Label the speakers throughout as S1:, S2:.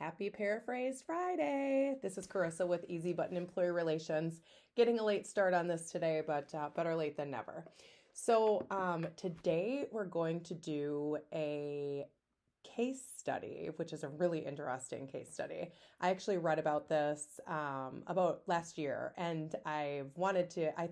S1: Happy Paraphrase Friday. This is Carissa with Easy Button Employee Relations. Getting a late start on this today, but better late than never. So today we're going to do a case study, which is a really interesting case study. I actually read about this about last year, and I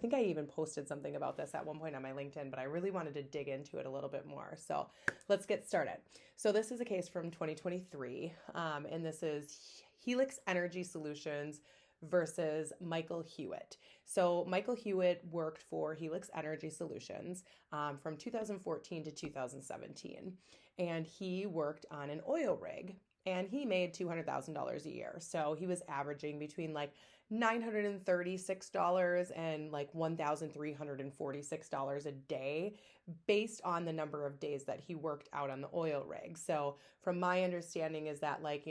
S1: think I even posted something about this at one point on my LinkedIn, but I really wanted to dig into it a little bit more. So let's get started. So this is a case from 2023, and this is Helix Energy Solutions versus Michael Hewitt. So Michael Hewitt worked for Helix Energy Solutions from 2014 to 2017, and he worked on an oil rig, and he made $200,000 a year. So he was averaging between like $936 and like $1,346 a day based on the number of days that he worked out on the oil rig. So from my understanding is that, like,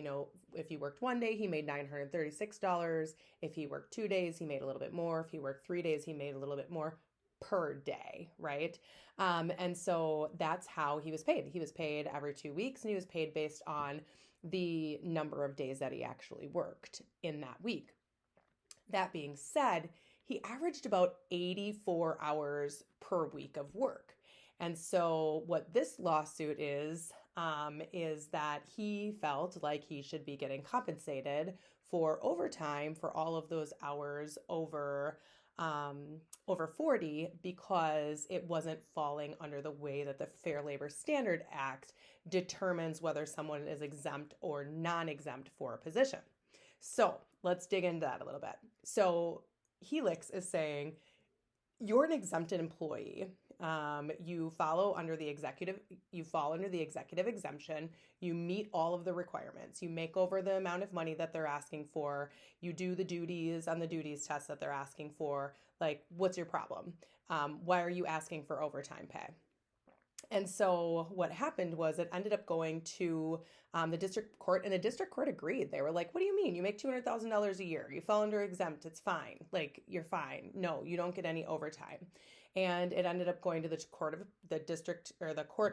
S1: if he worked one day, he made $936. If he worked 2 days, he made a little bit more. If he worked 3 days, he made a little bit more per day, right? And so that's how he was paid. He was paid every 2 weeks, and he was paid based on the number of days that he actually worked in that week. That being said, he averaged about 84 hours per week of work. And so what this lawsuit is that he felt like he should be getting compensated for overtime for all of those hours over 40, because it wasn't falling under the way that the Fair Labor Standard Act determines whether someone is exempt or non-exempt for a position. So let's dig into that a little bit. So Helix is saying you're an exempted employee. You fall under the executive exemption. You meet all of the requirements. You make over the amount of money that they're asking for. You do the duties on the duties test that they're asking for. Like, what's your problem? Why are you asking for overtime pay? And so what happened was it ended up going to the district court, and the district court agreed. They were like, what do you mean? You make $200,000 a year. You fall under exempt. It's fine. Like, you're fine. No, you don't get any overtime. And it ended up going to the court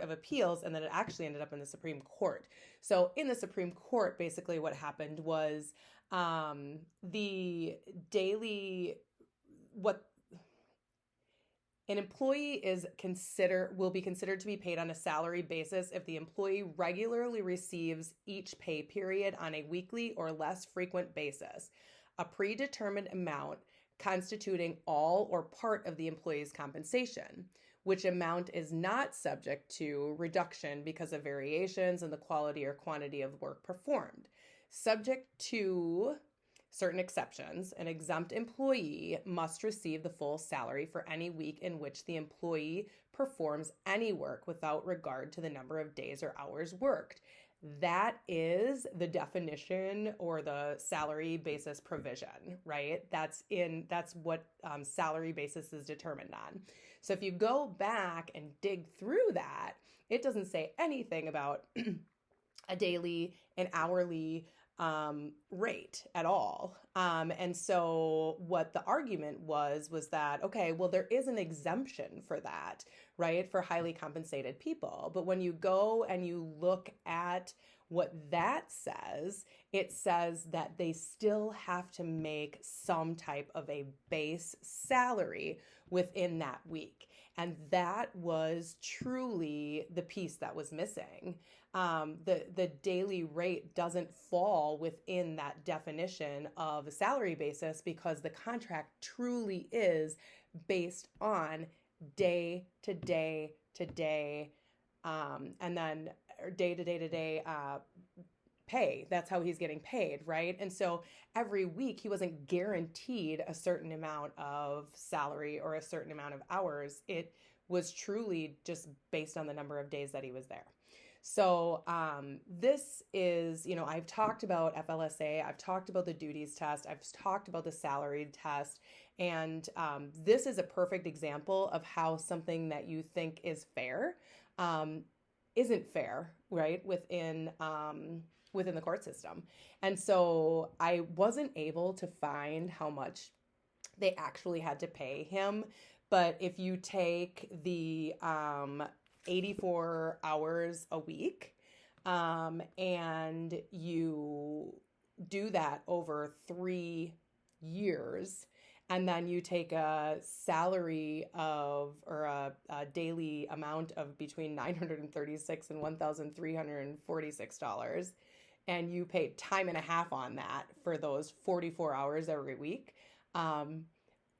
S1: of appeals, and then it actually ended up in the Supreme Court. So in the Supreme Court, basically what happened was an employee will be considered to be paid on a salary basis if the employee regularly receives each pay period on a weekly or less frequent basis a predetermined amount constituting all or part of the employee's compensation, which amount is not subject to reduction because of variations in the quality or quantity of work performed. Subject to certain exceptions, an exempt employee must receive the full salary for any week in which the employee performs any work without regard to the number of days or hours worked. That is the definition or the salary basis provision, right? That's what salary basis is determined on. So if you go back and dig through that, it doesn't say anything about a daily, an hourly rate at all. And so what the argument was that, okay, well, there is an exemption for that, right? For highly compensated people. But when you go and you look at what that says, it says that they still have to make some type of a base salary within that week. And that was truly the piece that was missing. The daily rate doesn't fall within that definition of a salary basis because the contract truly is based on day to day to day, and then day to day to day pay. That's how he's getting paid, right? And so every week he wasn't guaranteed a certain amount of salary or a certain amount of hours. It was truly just based on the number of days that he was there. So this is, I've talked about FLSA, I've talked about the duties test, I've talked about the salary test, and this is a perfect example of how something that you think is fair isn't fair, right, within the court system. And so I wasn't able to find how much they actually had to pay him, but if you take the 84 hours a week, and you do that over 3 years, and then you take a salary of, or a daily amount of between 936 and $1,346, and you pay time and a half on that for those 44 hours every week. Um,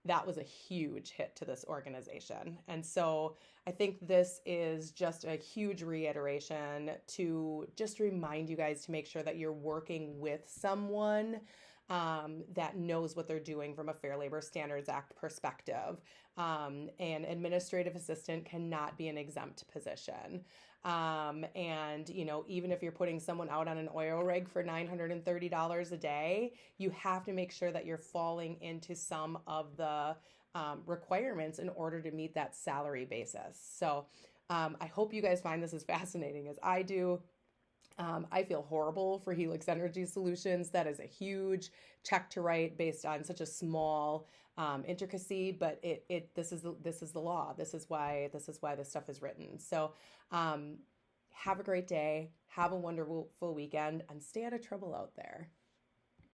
S1: that was a huge hit to this organization. And so I think this is just a huge reiteration to just remind you guys to make sure that you're working with someone that knows what they're doing from a Fair Labor Standards Act perspective. An administrative assistant cannot be an exempt position. And, you know, even if you're putting someone out on an oil rig for $930 a day, you have to make sure that you're falling into some of the requirements in order to meet that salary basis. So I hope you guys find this as fascinating as I do. I feel horrible for Helix Energy Solutions. That is a huge check to write based on such a small intricacy, but this is the law. This is why this stuff is written. So have a great day, have a wonderful weekend, and stay out of trouble out there.